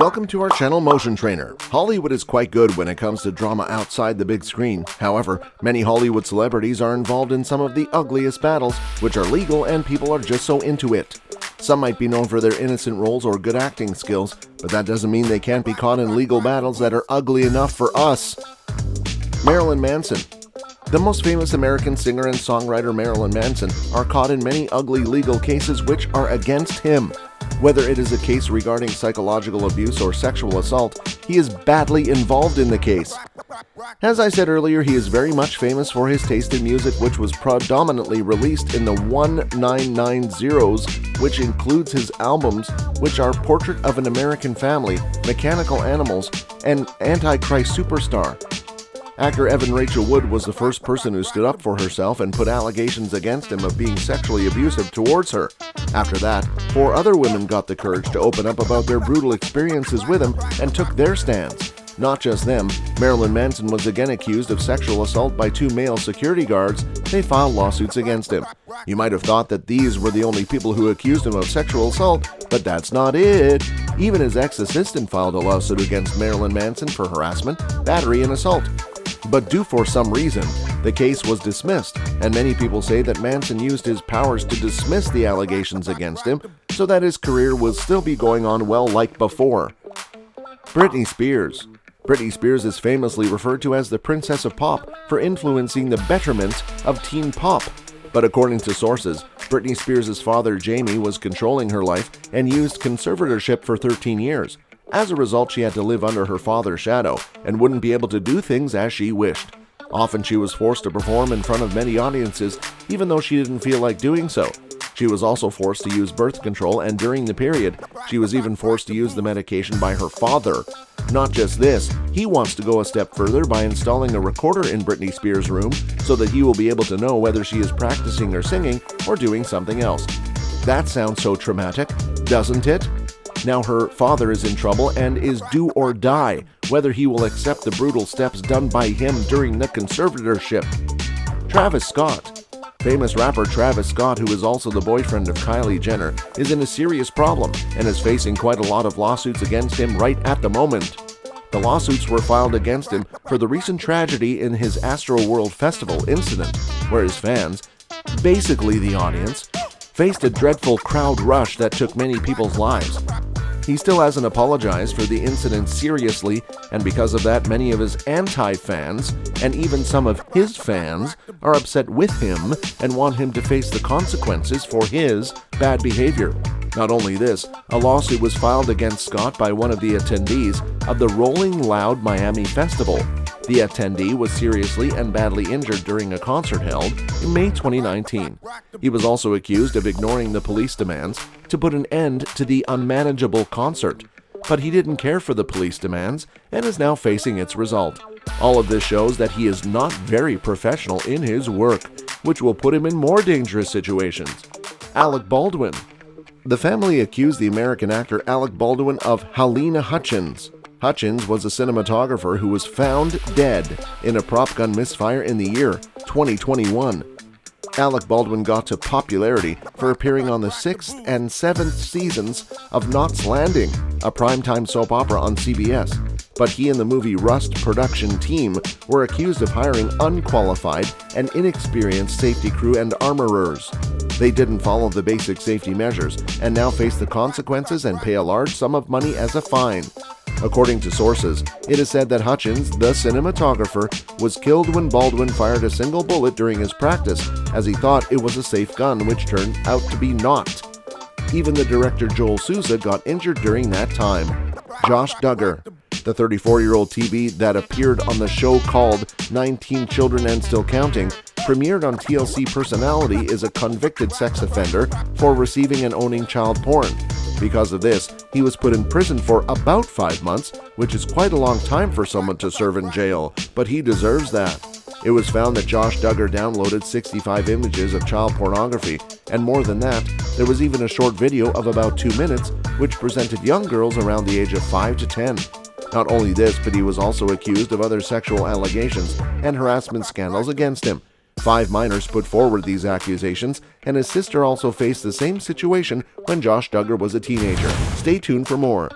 Welcome to our channel, Motion Trainer. Hollywood is quite good when it comes to drama outside the big screen. However, many Hollywood celebrities are involved in some of the ugliest battles, which are legal and people are just so into it. Some might be known for their innocent roles or good acting skills, but that doesn't mean they can't be caught in legal battles that are ugly enough for us. Marilyn Manson. The most famous American singer and songwriter Marilyn Manson are caught in many ugly legal cases which are against him. Whether it is a case regarding psychological abuse or sexual assault, he is badly involved in the case. As I said earlier, he is very much famous for his taste in music, which was predominantly released in the 1990s, which includes his albums, which are Portrait of an American Family, Mechanical Animals, and Antichrist Superstar. Actor Evan Rachel Wood was the first person who stood up for herself and put allegations against him of being sexually abusive towards her. After that, 4 other women got the courage to open up about their brutal experiences with him and took their stands. Not just them, Marilyn Manson was again accused of sexual assault by 2 male security guards. They filed lawsuits against him. You might have thought that these were the only people who accused him of sexual assault, but that's not it. Even his ex-assistant filed a lawsuit against Marilyn Manson for harassment, battery, and assault. But due for some reason, the case was dismissed, and many people say that Manson used his powers to dismiss the allegations against him so that his career will still be going on well like before. Britney Spears. Britney Spears is famously referred to as the Princess of Pop for influencing the betterment of teen pop. But according to sources, Britney Spears' father Jamie was controlling her life and used conservatorship for 13 years. As a result, she had to live under her father's shadow and wouldn't be able to do things as she wished. Often she was forced to perform in front of many audiences, even though she didn't feel like doing so. She was also forced to use birth control, and during the period, she was even forced to use the medication by her father. Not just this, he wants to go a step further by installing a recorder in Britney Spears' room so that he will be able to know whether she is practicing her singing or doing something else. That sounds so traumatic, doesn't it? Now her father is in trouble and is do or die whether he will accept the brutal steps done by him during the conservatorship. Travis Scott. Famous rapper Travis Scott, who is also the boyfriend of Kylie Jenner, is in a serious problem and is facing quite a lot of lawsuits against him right at the moment. The lawsuits were filed against him for the recent tragedy in his Astroworld Festival incident, where his fans, basically the audience, faced a dreadful crowd rush that took many people's lives. He still hasn't apologized for the incident seriously, and because of that, many of his anti-fans, and even some of his fans, are upset with him and want him to face the consequences for his bad behavior. Not only this, a lawsuit was filed against Scott by one of the attendees of the Rolling Loud Miami Festival. The attendee was seriously and badly injured during a concert held in May 2019. He was also accused of ignoring the police demands to put an end to the unmanageable concert. But he didn't care for the police demands and is now facing its result. All of this shows that he is not very professional in his work, which will put him in more dangerous situations. Alec Baldwin. The family accused the American actor Alec Baldwin of Halyna Hutchins. Hutchins was a cinematographer who was found dead in a prop gun misfire in the year 2021. Alec Baldwin got to popularity for appearing on the 6th and 7th seasons of Knots Landing, a primetime soap opera on CBS. But he and the movie Rust production team were accused of hiring unqualified and inexperienced safety crew and armorers. They didn't follow the basic safety measures and now face the consequences and pay a large sum of money as a fine. According to sources, it is said that Hutchins, the cinematographer, was killed when Baldwin fired a single bullet during his practice, as he thought it was a safe gun, which turned out to be not. Even the director Joel Souza got injured during that time. Josh Duggar. The 34-year-old TV that appeared on the show called 19 Children and Still Counting, premiered on TLC Personality, is a convicted sex offender for receiving and owning child porn. Because of this, he was put in prison for about 5 months, which is quite a long time for someone to serve in jail, but he deserves that. It was found that Josh Duggar downloaded 65 images of child pornography, and more than that, there was even a short video of about 2 minutes which presented young girls around the age of 5 to 10. Not only this, but he was also accused of other sexual allegations and harassment scandals against him. 5 minors put forward these accusations, and his sister also faced the same situation when Josh Duggar was a teenager. Stay tuned for more.